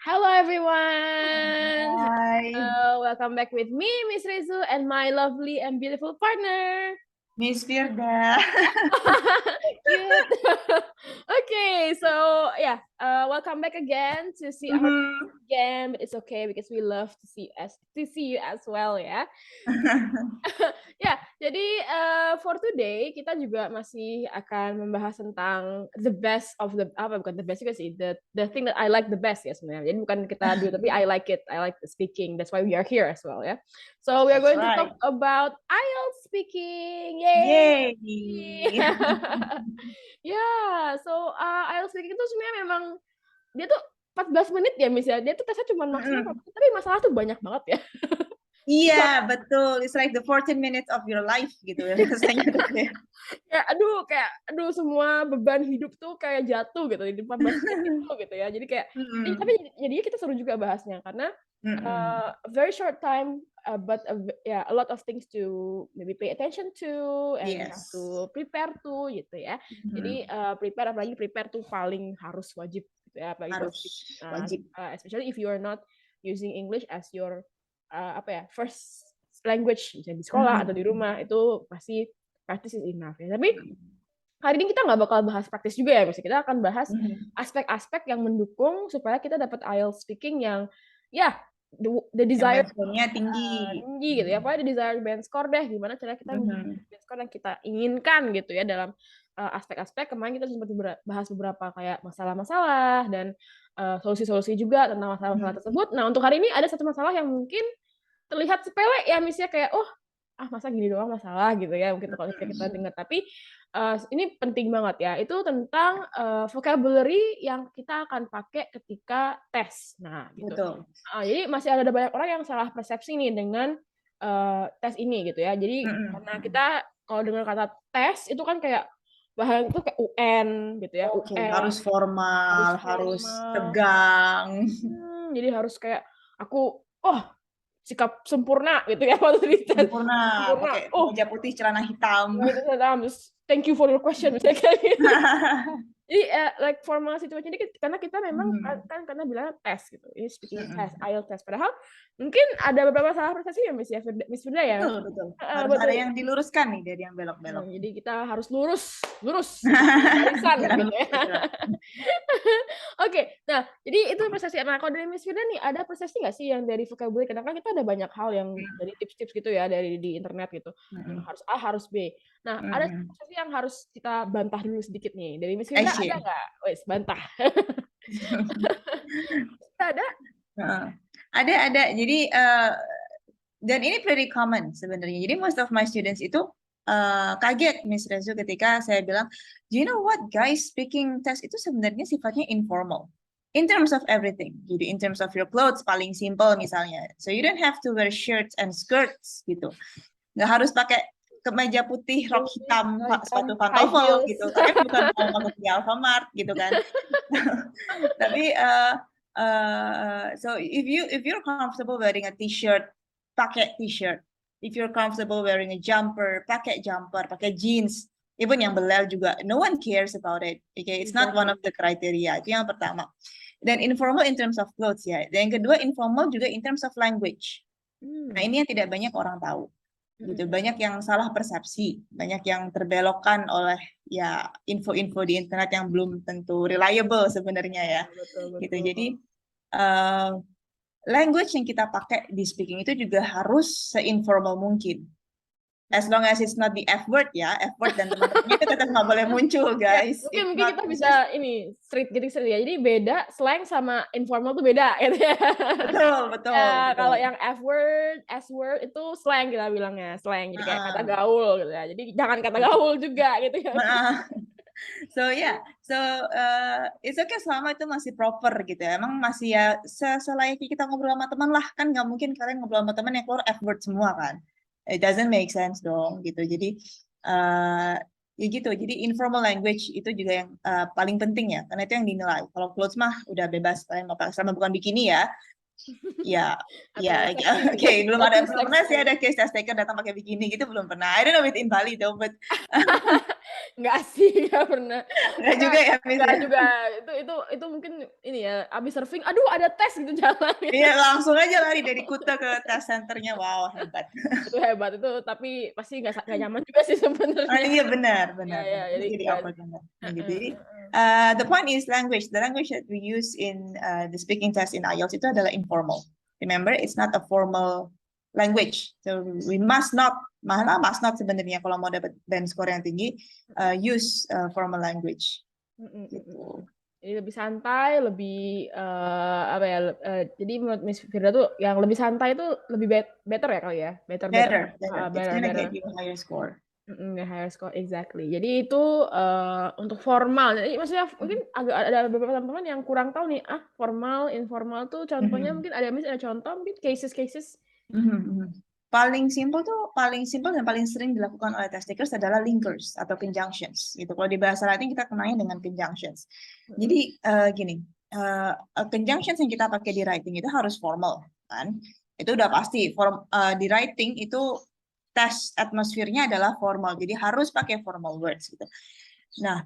Hello everyone. Hai, Welcome back with me, Miss Rizu, and my lovely and beautiful partner. Miss Firda. Cute. Okay, so welcome back again to see our Mhm. again. But it's okay because we love to see you as well ya. Ya, jadi for today kita juga masih akan membahas tentang the best of the bukan the best juga sih, the thing that I like the best ya sebenarnya. Jadi bukan kita do tapi I like it. I like the speaking. That's why we are here as well ya. So we are That's going to right. talk about IELTS speaking. Yay! Yay. Ya, so IELTS speaking itu sebenarnya memang dia tuh 14 menit ya Miss ya. Dia tuh tesnya cuma maksimal Mm-mm. tapi masalah tuh banyak banget ya. Iya, betul. It's like the 14 minutes of your life gitu ya rasanya tuh kayak. Kayak semua beban hidup tuh kayak jatuh gitu di 14 menit itu gitu ya. Jadi kayak tapi Mm-mm. jadinya kita seru juga bahasnya karena Mm-mm. a very short time but a lot of things to maybe pay attention to and we have Yes. to prepare to gitu ya. Jadi Mhm. apalagi prepare tuh paling harus wajib gitu ya apalagi kalau Harus wajib. especially if you are not using English as your first language misalnya di sekolah atau di Mhm. rumah itu pasti practice is enough ya. Tapi hari ini kita nggak bakal bahas praktis juga ya, Misalnya kita akan bahas Mhm. aspek-aspek yang mendukung supaya kita dapat IELTS speaking yang ya the Yang desired levelnya tinggi. tinggi gitu ya. Pokoknya the desired band score deh, gimana cara kita Mhm. band score yang kita inginkan gitu ya dalam aspek-aspek. Kemarin kita sempat bahas beberapa kayak masalah-masalah dan solusi-solusi juga tentang masalah-masalah Mhm. tersebut. Nah, untuk hari ini ada satu masalah yang mungkin terlihat sepele ya Miss ya kayak masa gini doang masalah gitu ya mungkin kalau kita dengar tapi ini penting banget ya itu tentang vocabulary yang kita akan pakai ketika tes. Nah gitu. Betul. Jadi masih ada banyak orang yang salah persepsi nih dengan tes ini gitu ya. Jadi karena Mhm. kita kalau dengar kata tes itu kan kayak bahan itu kayak UN gitu ya, Oke, UN harus formal, harus harus formal. tegang. Jadi harus kayak aku sikap sempurna gitu ya waktu dites. Sempurna, Sempurna. pakai kemeja putih, celana hitam. Nah itu terus thank you for your question misalnya kayak gitu. Jadi like formal situation ini karena kita memang Mhm, karena bilangnya tes gitu. Ini speaking test, mhm. IELTS test. Padahal mungkin ada beberapa salah persepsi ya Miss Firda ya. Betul, betul. Harus ada Betul. yang diluruskan nih dari yang Nah, belok-belok. jadi kita harus lurus barisan Jangan gitu ya. bergerak. Oke, nah jadi itu persepsi. Nah kalau dari Miss Firda nih ada persepsi nggak sih yang dari vocabulary? Karena kan kita ada banyak hal yang dari tips-tips gitu ya dari di internet gitu. Yang Mhm, harus A harus B. Nah ada mhm. persepsi yang harus kita bantah dulu sedikit nih. Dari Miss Firda ada Asyik. nggak? Wes bantah. Ada? Heeh. Ada. Jadi dan ini pretty common sebenarnya. Jadi most of my students itu kaget Miss Rezu ketika saya bilang, do you know what guys, speaking test itu sebenarnya sifatnya informal. In terms of everything. Jadi in terms of your clothes paling simple misalnya. So you don't have to wear shirts and skirts gitu. Nggak harus pakai kemeja putih, rok hitam, Hitam, sepatu high pantofel heels. gitu. Kalian bukan mau masuk di Alfamart gitu kan. Tapi so if you're comfortable wearing a t-shirt, pakai t-shirt. If you're comfortable wearing a jumper, pakai jumper, pakai jeans. Even yang belel juga, no one cares about it. Okay, it's not one of the criteria. Itu yang pertama. Dan informal in terms of clothes ya. Dan yang kedua informal juga in terms of language. Nah ini yang tidak banyak orang tahu. Gitu, banyak yang salah persepsi, banyak yang terbelokkan oleh ya info-info di internet yang belum tentu reliable sebenarnya ya. Betul, Gitu. betul. Jadi language yang kita pakai di speaking itu juga harus seinformal mungkin. As long as it's not the F word ya, F word dan teman-temannya itu tetap nggak boleh muncul Ya, guys. mungkin It's mungkin not, kita it's bisa just ini getting straight ya. Jadi beda slang sama informal tuh beda gitu ya. betul, betul, Ya, betul. kalau yang F word, S word itu slang kita bilangnya, slang. Jadi kayak kata gaul gitu ya. Jadi jangan kata gaul juga gitu ya. So so it's okay selama itu masih proper gitu ya. Emang masih ya selayaknya kita ngobrol sama teman lah, kan nggak mungkin kalian ngobrol sama teman yang keluar F word semua kan. It doesn't make sense dong gitu. Jadi ya gitu. Jadi informal language itu juga yang paling penting ya, karena itu yang dinilai. Kalau clothes mah udah bebas, kalian mau pakai selama bukan bikini ya. Ya, Atau seksi oke, gitu. belum Too pernah sih seksi. ada case test taker datang pakai bikini gitu belum pernah. I don't know with in Bali though, but Nggak sih, nggak pernah. Nggak juga ya, Miss, Nggak ya? juga. Itu mungkin ini ya, abis surfing, aduh ada tes gitu jalan. Iya, langsung aja lari dari Kuta ke test centernya. Wow, hebat. Itu hebat itu, tapi pasti nggak nyaman juga sih sebenarnya. Iya, benar, Ya, benar, ya, benar. jadi Jadi nggak. awkward banget. Nah, gitu. Heeh, Jadi, heeh. the point is language. The language that we use in the speaking test in IELTS itu adalah informal. Remember, it's not a formal language. So we must not, malah must not sebenarnya kalau mau dapat band score yang tinggi, use formal language. Gitu. Jadi lebih santai, lebih apa ya? Jadi menurut Miss Firda tuh yang lebih santai itu lebih better ya kali ya, better. Better. It's Better, gonna better. get you a higher score. The higher score, exactly. Jadi itu untuk formal. Jadi maksudnya mungkin agak ada beberapa teman-teman yang kurang tahu nih, formal, informal tuh contohnya mungkin ada contoh mungkin cases. Paling simpel dan paling sering dilakukan oleh test takers adalah linkers atau conjunctions. Gitu. Kalau di bahasa Latin kita kenalnya dengan conjunctions. Jadi gini, conjunctions yang kita pakai di writing itu harus formal, kan? Itu udah pasti. Di writing itu test atmosfernya adalah formal, jadi harus pakai formal words gitu. Nah,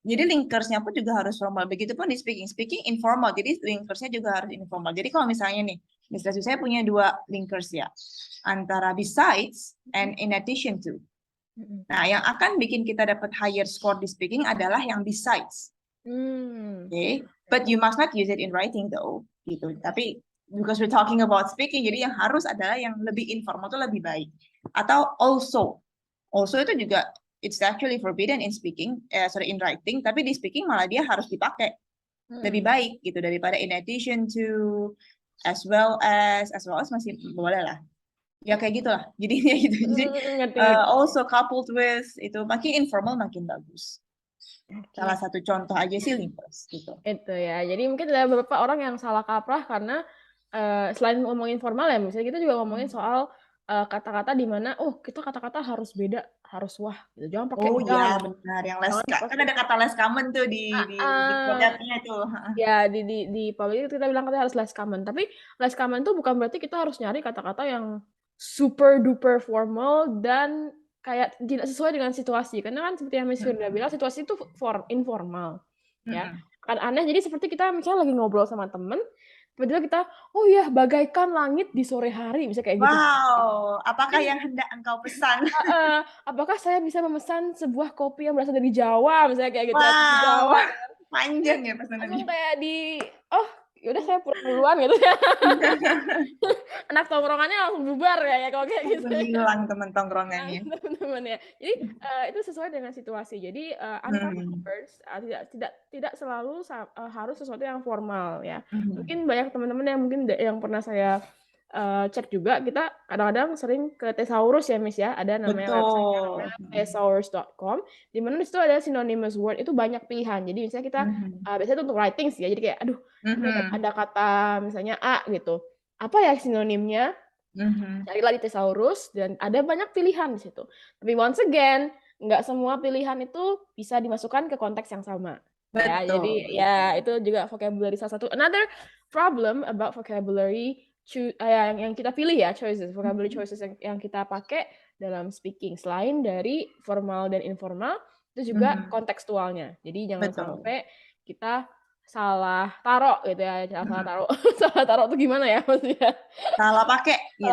jadi linkersnya pun juga harus formal. Begitupun di speaking informal, jadi linkersnya juga harus informal. Jadi kalau misalnya nih, misalnya saya punya 2 linkers ya, antara besides and in addition to. Nah, yang akan bikin kita dapat higher score di speaking adalah yang besides. Okay, but you must not use it in writing though, gitu. Tapi because we're talking about speaking, jadi yang harus adalah yang lebih informal itu lebih baik. Atau also itu juga it's actually forbidden in speaking, in writing, tapi di speaking malah dia harus dipakai lebih baik gitu daripada in addition to, as well as masih boleh lah. Ya kayak gitulah. Jadinya gitu. Jadi also coupled with itu makin informal makin bagus. Salah satu contoh aja sih linkers gitu. Itu ya. Jadi mungkin ada beberapa orang yang salah kaprah karena selain ngomongin formal ya, misalnya kita juga ngomongin soal kata-kata di mana kita kata-kata harus beda, harus wah gitu. Jangan pakai iya benar, yang less kan ada kata less common tuh di produknya tuh. Ya di public kita bilang kita harus less common, tapi less common tuh bukan berarti kita harus nyari kata-kata yang super duper formal dan kayak tidak sesuai dengan situasi. Karena kan seperti yang Miss Firda bilang, situasi itu informal. Ya. Kan aneh, jadi seperti kita misalnya lagi ngobrol sama temen, tiba-tiba kita, oh ya, bagaikan langit di sore hari, bisa kayak gitu. Wow, apakah yang hendak engkau pesan? Apakah saya bisa memesan sebuah kopi yang berasal dari Jawa, misalnya kayak gitu. Wow, Jawa. panjang ya pesanannya. Langsung kayak yaudah saya pulang duluan gitu ya. Anak tongkrongannya langsung bubar ya kalau kayak gitu. Hilang teman tongkrongannya. Teman-teman ya. Jadi itu sesuai dengan situasi. Jadi uncommon words tidak selalu harus sesuatu yang formal ya. Mungkin banyak teman-teman yang pernah saya cek juga, kita kadang-kadang sering ke Thesaurus ya Miss ya, ada namanya website thesaurus.com, di mana di situ ada synonymous word, itu banyak pilihan. Jadi misalnya kita biasanya itu untuk writing sih ya, jadi kayak ada kata misalnya A gitu, apa ya sinonimnya, carilah di Thesaurus dan ada banyak pilihan di situ. Tapi once again, nggak semua pilihan itu bisa dimasukkan ke konteks yang sama. Ya, jadi ya itu juga vocabulary salah satu. Another problem about vocabulary yang kita pilih ya, vocabulary choices yang kita pakai dalam speaking, selain dari formal dan informal, itu juga kontekstualnya. Jadi jangan sampai kita salah taruh gitu ya, salah taruh itu gimana ya maksudnya? Salah pakai gitu.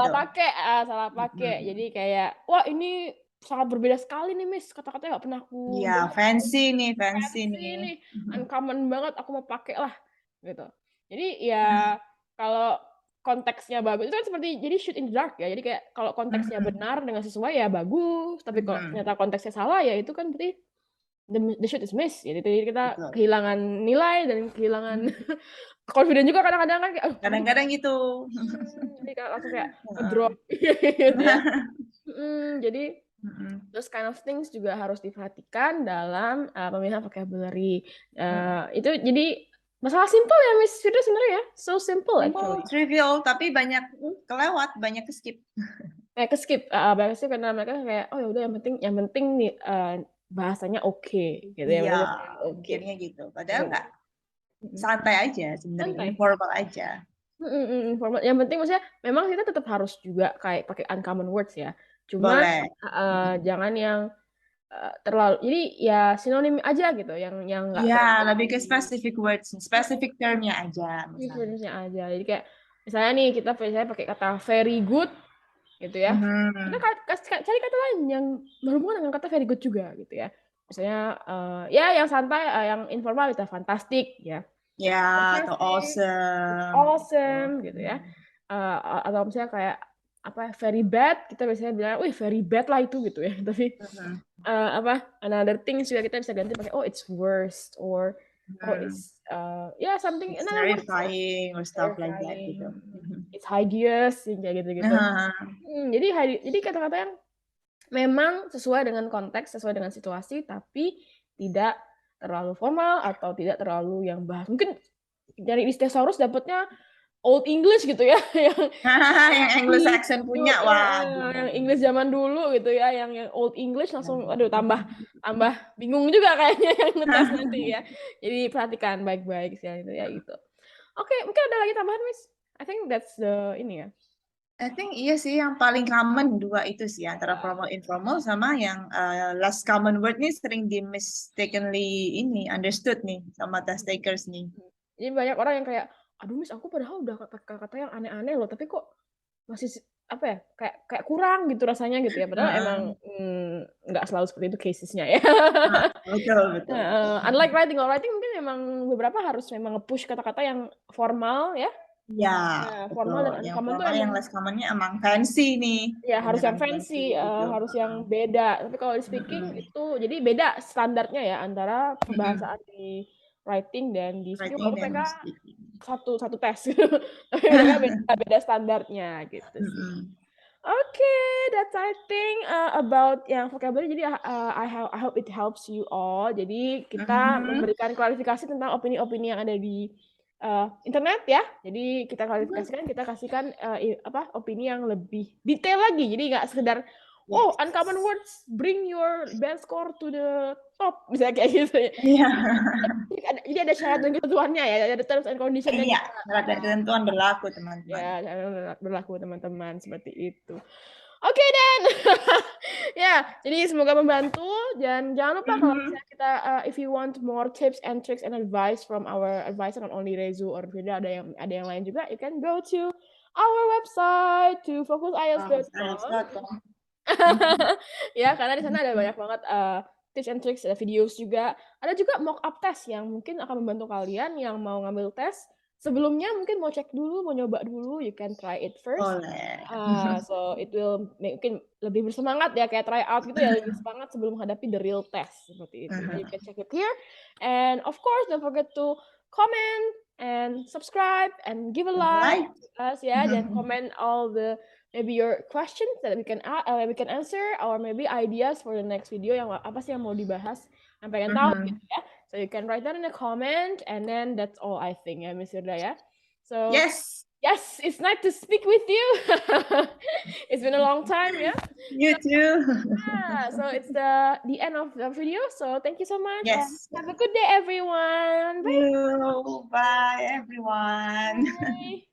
Salah pakai. Jadi kayak, wah ini sangat berbeda sekali nih Miss, kata-katanya nggak pernah aku. Iya, fancy nih. Uncommon banget, aku mau pakai lah gitu. Jadi ya kalau konteksnya bagus itu kan seperti jadi shoot in the dark ya. Jadi kayak kalau konteksnya benar dengan sesuai ya bagus, tapi kalau ternyata konteksnya salah ya itu kan berarti the shoot is miss. Jadi kita kehilangan nilai dan kehilangan confident juga kadang-kadang kan. Kadang-kadang gitu. Jadi langsung kayak drop gitu ya. Jadi those kind of things juga harus diperhatikan dalam pemilihan vocabulary. Itu jadi masalah simple ya Miss Firda sebenarnya ya. So simple actually. Trivial, tapi banyak kelewat, banyak skip. Kayak skip karena mereka kayak ya udah yang penting nih bahasanya oke gitu ya. Iya, mikirnya gitu. Padahal enggak. Santai aja sebenarnya, informal aja. Informal. Yang penting maksudnya memang kita tetap harus juga kayak pakai uncommon words ya. Cuma jangan yang terlalu, jadi ya sinonim aja gitu, yang nggak Ya, terlalu lebih ke specific words, specific termnya aja misalnya. difference-nya aja. Jadi kayak misalnya nih kita misalnya pakai kata very good gitu ya. Kita Mhm. cari kata lain yang berhubungan dengan kata very good juga gitu ya. Misalnya ya yang santai, yang informal kita fantastic ya. Ya, atau Fantastic, it's awesome gitu. awesome gitu ya. Atau misalnya kayak apa very bad, kita biasanya bilang, wih very bad lah itu gitu ya. Tapi Mhm. another thing juga kita bisa ganti pakai oh it's worst, or oh Mhm. it's something It's another word ya, terrifying or stuff like that terrifying, gitu. Mhm. it's hideous kayak gitu-gitu. Jadi kata-kata yang memang sesuai dengan konteks, sesuai dengan situasi, tapi tidak terlalu formal atau tidak terlalu yang bahas. Mungkin dari Thesaurus dapatnya Old English gitu ya, Yang Anglo-Saxon punya, waduh. yang Inggris zaman dulu gitu ya, yang Old English langsung, aduh tambah bingung juga kayaknya yang ngetes nanti ya. Jadi perhatikan baik-baik sih itu ya gitu. Oke, mungkin ada lagi tambahan, Miss? I think that's the ini ya. I think iya sih yang paling common dua itu sih antara formal informal sama yang less common word nih sering di mistakenly ini understood nih sama test takers nih. Jadi banyak orang yang kayak, aduh Miss, aku padahal udah kata-kata yang aneh-aneh loh, tapi kok masih apa ya, kayak kurang gitu rasanya gitu ya. Padahal emang Heeh. nggak selalu seperti itu casesnya ya. Betul betul. Unlike writing, kalau writing mungkin memang beberapa harus memang nge-push kata-kata yang formal ya. Ya Formal betul. dan Yang uncommon tuh formal yang emang less commonnya emang fancy nih, ya harus yang beneran fancy fancy, gitu. harus yang beda. Tapi kalau di speaking itu jadi beda standarnya ya antara pembahasaan di writing dan di speaking. Writing Walaupun dan mereka speaking. satu tes, tapi mereka beda standarnya gitu sih. Oke, that's I think about yang vocabulary. Jadi I hope it helps you all. Jadi kita memberikan klarifikasi tentang opini-opini yang ada di internet ya. Jadi kita klarifikasikan, kita kasihkan opini yang lebih detail lagi. Jadi nggak sekedar oh uncommon words bring your band score to the top, misalnya kayak gitu ya. Iya. Jadi ada syarat dan ketentuannya ya, ada terms and conditionnya. Iya, syarat dan ketentuan berlaku teman-teman. Ya, berlaku teman-teman seperti itu. Oke dan ya, jadi semoga membantu dan jangan lupa kalau misalnya kita if you want more tips and tricks and advice from our advisor, not only Rezu or Frida, ada yang lain juga, you can go to our website to focusielts.com. Ya, karena di sana ada banyak banget tips and tricks, ada videos juga. Ada juga mock up test yang mungkin akan membantu kalian yang mau ngambil tes. Sebelumnya mungkin mau cek dulu, mau nyoba dulu, you can try it first. Boleh. So it will mungkin lebih bersemangat ya, kayak try out gitu ya, lebih semangat sebelum menghadapi the real test seperti itu. You can check it here. And of course, don't forget to comment and subscribe and give a like to us ya, dan comment all the maybe your questions that we can answer, or maybe ideas for the next video yang apa sih yang mau dibahas, yang pengen tahu gitu ya. So you can write that in a comment, and then that's all I think ya, Miss Irda ya. So Yes, it's nice to speak with you. It's been a long time ya. you too. So it's the end of the video. So thank you so much. Yes. Have a good day, everyone. Bye. You. Bye, everyone. Bye.